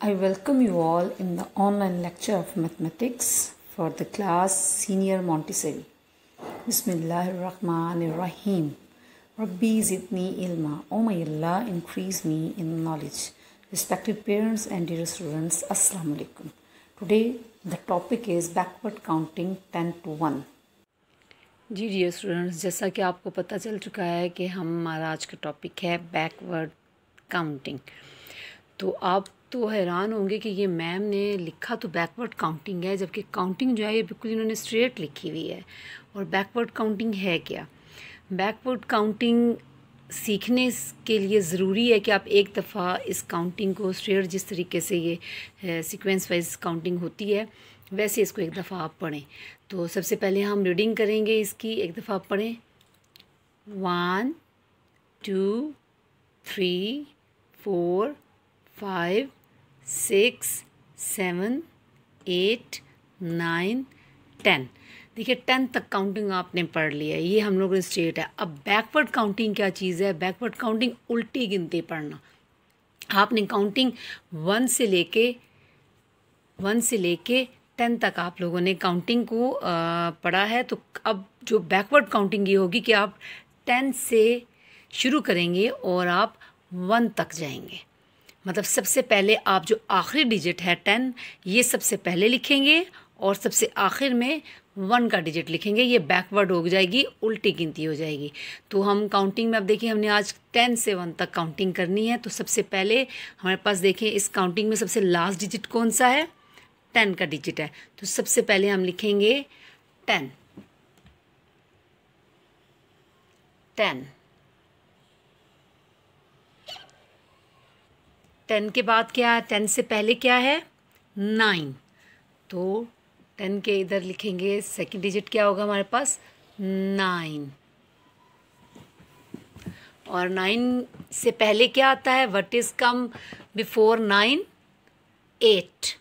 I welcome you all in the online lecture of mathematics for the class Senior Montessori. Bismillahirrahmanirrahim. Rabbi zidni ilma. Oh my Allah, increase me in knowledge. Respected parents and dear students, Assalamu alaikum. Today the topic is backward counting 10 to 1. जी dear students, जैसा कि आपको पता चल चुका है कि हमारा आज का टॉपिक है बैकवर्ड काउंटिंग। तो आप तो हैरान होंगे कि ये मैम ने लिखा तो बैकवर्ड काउंटिंग है, जबकि काउंटिंग जो है ये बिल्कुल इन्होंने स्ट्रेट लिखी हुई है। और बैकवर्ड काउंटिंग है क्या? बैकवर्ड काउंटिंग सीखने के लिए ज़रूरी है कि आप एक दफ़ा इस काउंटिंग को स्ट्रेट, जिस तरीके से ये सीक्वेंस वाइज काउंटिंग होती है, वैसे इसको एक दफ़ा आप पढ़ें। तो सबसे पहले हम रीडिंग करेंगे इसकी, एक दफ़ा आप पढ़ें। 1 2 3 4 5 6 7 8 9 10। देखिए 10 तक काउंटिंग आपने पढ़ लिया है, ये हम लोगों ने स्ट्रेट है। अब बैकवर्ड काउंटिंग क्या चीज़ है? बैकवर्ड काउंटिंग उल्टी गिनती पढ़ना। आपने काउंटिंग 1 से लेके 10 तक आप लोगों ने काउंटिंग को पढ़ा है। तो अब जो बैकवर्ड काउंटिंग ये होगी कि आप 10 से शुरू करेंगे और आप 1 तक जाएंगे। मतलब सबसे पहले आप जो आखिरी डिजिट है 10, ये सबसे पहले लिखेंगे और सबसे आखिर में 1 का डिजिट लिखेंगे। ये बैकवर्ड हो जाएगी, उल्टी गिनती हो जाएगी। तो हम काउंटिंग में अब देखिए, हमने आज 10 से 1 तक काउंटिंग करनी है। तो सबसे पहले हमारे पास देखें इस काउंटिंग में सबसे लास्ट डिजिट कौन सा है? 10 का डिजिट है। तो सबसे पहले हम लिखेंगे 10 10 10 के बाद क्या है? 10 से पहले क्या है? 9। तो 10 के इधर लिखेंगे, सेकंड डिजिट क्या होगा हमारे पास? 9। और 9 से पहले क्या आता है? What is come before 9? 8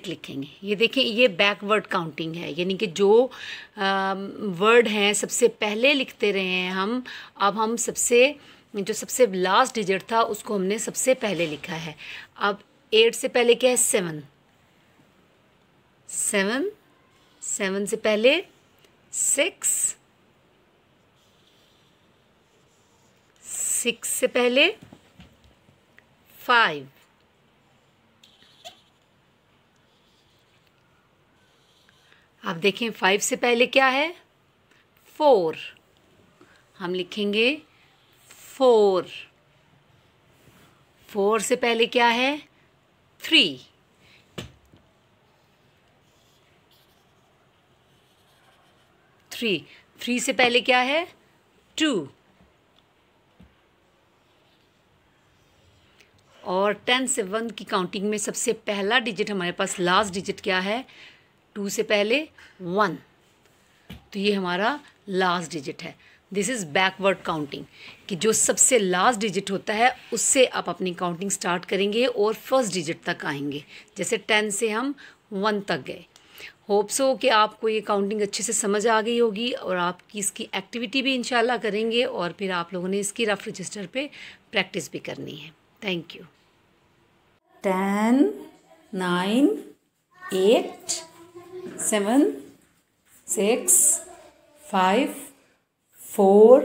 लिखेंगे। ये देखें, ये बैकवर्ड काउंटिंग है, यानी कि जो वर्ड हैं सबसे पहले लिखते रहे हैं हम। अब हम जो सबसे लास्ट डिजिट था उसको हमने सबसे पहले लिखा है। अब 8 से पहले क्या है? 7 से पहले 6 से पहले 5 आप देखें 5 से पहले क्या है? 4 हम लिखेंगे 4 से पहले क्या है? 3 से पहले क्या है? 2 और 10 से 1 की काउंटिंग में सबसे पहला डिजिट हमारे पास, लास्ट डिजिट क्या है? 2 से पहले 1। तो ये हमारा लास्ट डिजिट है। दिस इज़ बैकवर्ड काउंटिंग, कि जो सबसे लास्ट डिजिट होता है उससे आप अपनी काउंटिंग स्टार्ट करेंगे और फर्स्ट डिजिट तक आएंगे। जैसे 10 से हम 1 तक गए। होप्स हो कि आपको ये काउंटिंग अच्छे से समझ आ गई होगी और आपकी इसकी एक्टिविटी भी इंशाल्लाह करेंगे और फिर आप लोगों ने इसकी रफ रजिस्टर पे प्रैक्टिस भी करनी है। Thank you. 10 9 8 7 6 5 4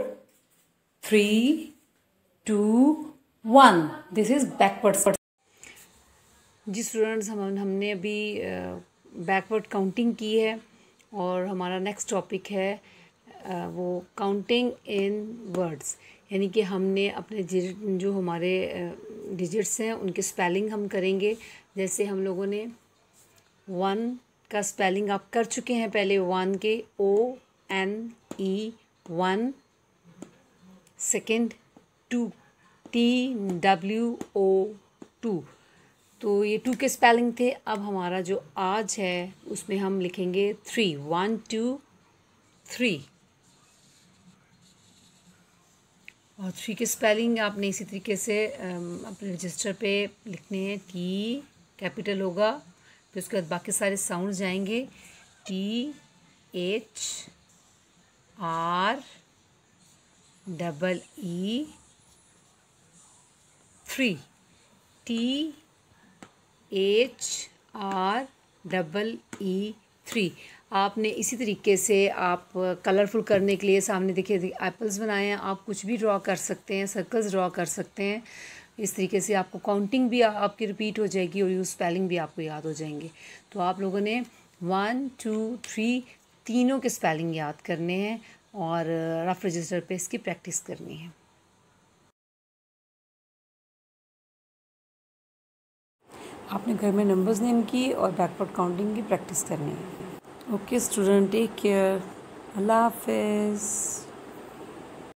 3 2 1। This is backward. जी स्टूडेंट्स, हमने अभी बैकवर्ड काउंटिंग की है और हमारा नेक्स्ट टॉपिक है वो काउंटिंग इन वर्ड्स, यानी कि हमने अपने जो हमारे डिजिट्स हैं उनके स्पेलिंग हम करेंगे। जैसे हम लोगों ने 1 का स्पेलिंग आप कर चुके हैं पहले, 1 के ONE 1, सेकेंड 2 TWO 2। तो ये 2 के स्पेलिंग थे। अब हमारा जो आज है उसमें हम लिखेंगे 3 1 2 3। और 3 के स्पेलिंग आपने इसी तरीके से अपने रजिस्टर पे लिखने हैं। T कैपिटल होगा, फिर उसके बाद बाकी सारे साउंड जाएंगे। THREE 3 T HREE3। आपने इसी तरीके से आप कलरफुल करने के लिए सामने देखिए एप्पल्स बनाए हैं, आप कुछ भी ड्रॉ कर सकते हैं, सर्कल्स ड्रॉ कर सकते हैं। इस तरीके से आपको काउंटिंग भी आपकी रिपीट हो जाएगी और यूज स्पेलिंग भी आपको याद हो जाएंगे। तो आप लोगों ने 1 2 3 तीनों के स्पेलिंग याद करने हैं और रफ रजिस्टर पे इसकी प्रैक्टिस करनी है। आपने घर में नंबर्स नेम की और बैकवर्ड काउंटिंग की प्रैक्टिस करनी है। ओके स्टूडेंट, टेक केयर, अल्लाह हाफिज़।